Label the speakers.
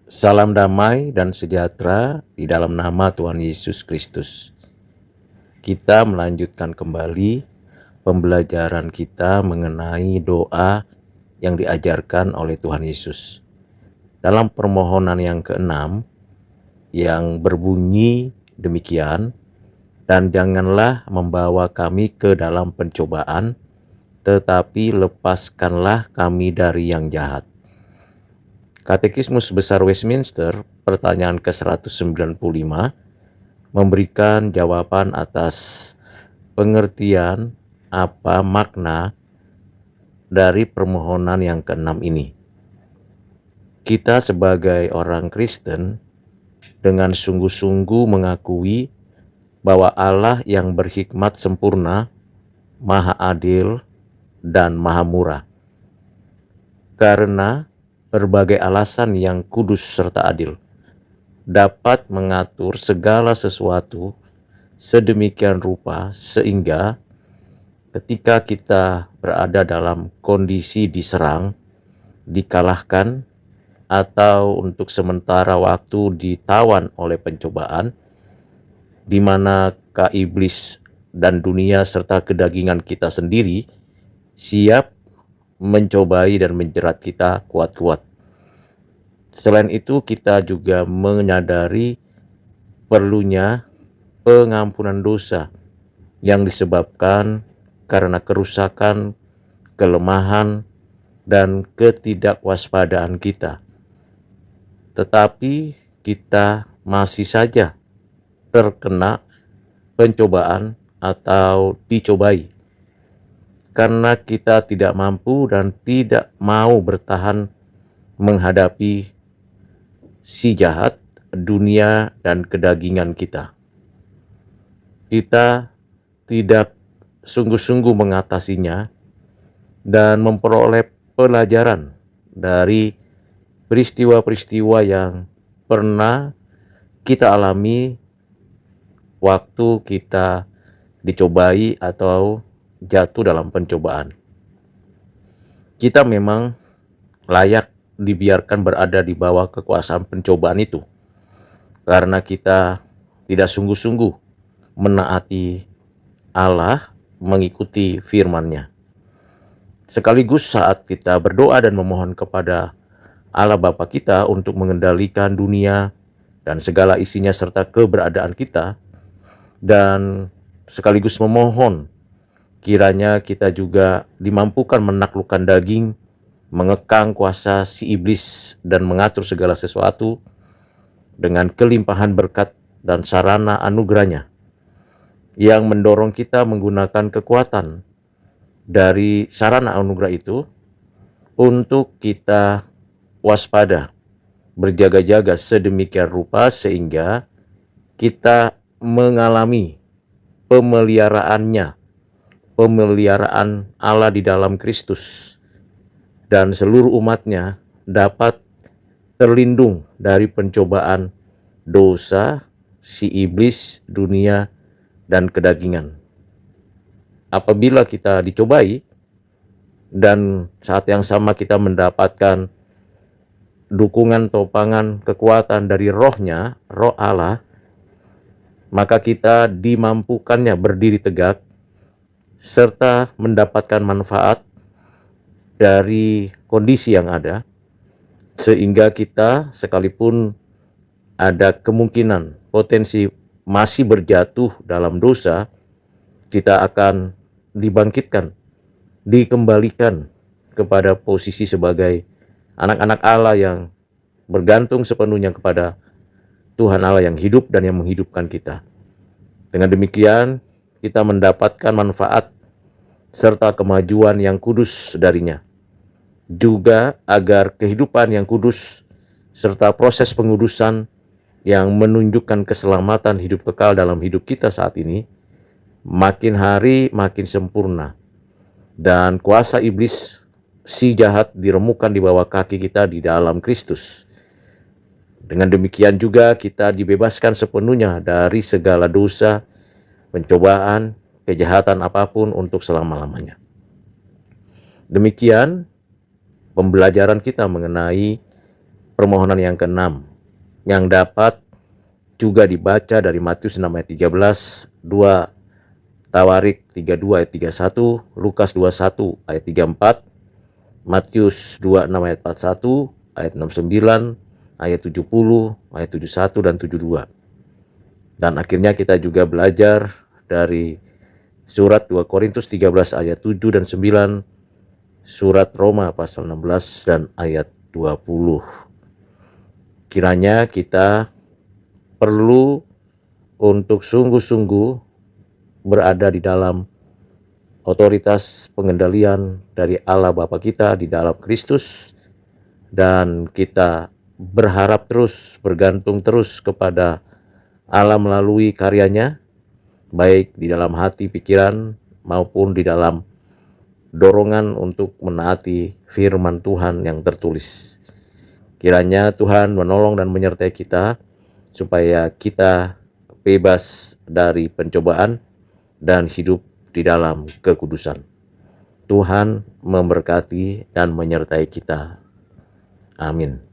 Speaker 1: Salam damai dan sejahtera di dalam nama Tuhan Yesus Kristus. Kita melanjutkan kembali pembelajaran kita mengenai doa yang diajarkan oleh Tuhan Yesus. Dalam permohonan yang keenam yang berbunyi demikian, dan janganlah membawa kami ke dalam pencobaan, tetapi lepaskanlah kami dari yang jahat. Katekismus Besar Westminster, pertanyaan ke-195, memberikan jawaban atas pengertian apa makna dari permohonan yang keenam ini. Kita sebagai orang Kristen dengan sungguh-sungguh mengakui bahwa Allah yang berhikmat sempurna, maha adil, dan maha murah. Karena berbagai alasan yang kudus serta adil, dapat mengatur segala sesuatu sedemikian rupa sehingga ketika kita berada dalam kondisi diserang, dikalahkan, atau untuk sementara waktu ditawan oleh pencobaan, di mana iblis dan dunia serta kedagingan kita sendiri siap mencobai dan menjerat kita kuat-kuat. Selain itu, kita juga menyadari perlunya pengampunan dosa yang disebabkan karena kerusakan, kelemahan, dan ketidakwaspadaan kita. Tetapi kita masih saja terkena pencobaan atau dicobai karena kita tidak mampu dan tidak mau bertahan menghadapi si jahat, dunia, dan kedagingan kita. Kita tidak sungguh-sungguh mengatasinya dan memperoleh pelajaran dari peristiwa-peristiwa yang pernah kita alami waktu kita dicobai atau jatuh dalam pencobaan. Kita memang layak dibiarkan berada di bawah kekuasaan pencobaan itu karena kita tidak sungguh-sungguh menaati Allah, mengikuti firman-Nya. Sekaligus saat kita berdoa dan memohon kepada Allah Bapa kita untuk mengendalikan dunia dan segala isinya serta keberadaan kita, dan sekaligus memohon kiranya kita juga dimampukan menaklukkan daging, mengekang kuasa si iblis, dan mengatur segala sesuatu dengan kelimpahan berkat dan sarana anugerahnya yang mendorong kita menggunakan kekuatan dari sarana anugerah itu untuk kita waspada, berjaga-jaga sedemikian rupa sehingga kita mengalami pemeliharaan Allah di dalam Kristus, dan seluruh umatnya dapat terlindung dari pencobaan dosa, si iblis, dunia, dan kedagingan. Apabila kita dicobai dan saat yang sama kita mendapatkan dukungan, topangan, kekuatan dari rohnya, roh Allah, maka kita dimampukannya berdiri tegak serta mendapatkan manfaat dari kondisi yang ada, sehingga kita sekalipun ada kemungkinan potensi masih berjatuh dalam dosa, kita akan dibangkitkan, dikembalikan kepada posisi sebagai anak-anak Allah yang bergantung sepenuhnya kepada Tuhan Allah yang hidup dan yang menghidupkan kita. Dengan demikian, kita mendapatkan manfaat serta kemajuan yang kudus darinya. Juga agar kehidupan yang kudus serta proses pengudusan yang menunjukkan keselamatan hidup kekal dalam hidup kita saat ini makin hari makin sempurna, dan kuasa iblis si jahat diremukkan di bawah kaki kita di dalam Kristus. Dengan demikian juga kita dibebaskan sepenuhnya dari segala dosa, pencobaan, kejahatan apapun untuk selama-lamanya. Demikian pembelajaran kita mengenai permohonan yang keenam yang dapat juga dibaca dari Matius 6 ayat 13, 2 Tawarik 32 ayat 31, Lukas 21 ayat 34, Matius 26 ayat 41, ayat 69, ayat 70, ayat 71 dan 72. Dan akhirnya kita juga belajar dari surat 2 Korintus 13 ayat 7 dan 9, surat Roma pasal 16 dan ayat 20. Kiranya kita perlu untuk sungguh-sungguh berada di dalam otoritas pengendalian dari Allah Bapa kita di dalam Kristus, dan kita berharap terus, bergantung terus kepada Allah melalui karyanya, baik di dalam hati, pikiran, maupun di dalam dorongan untuk menaati firman Tuhan yang tertulis. Kiranya Tuhan menolong dan menyertai kita, supaya kita bebas dari pencobaan dan hidup di dalam kekudusan. Tuhan memberkati dan menyertai kita. Amin.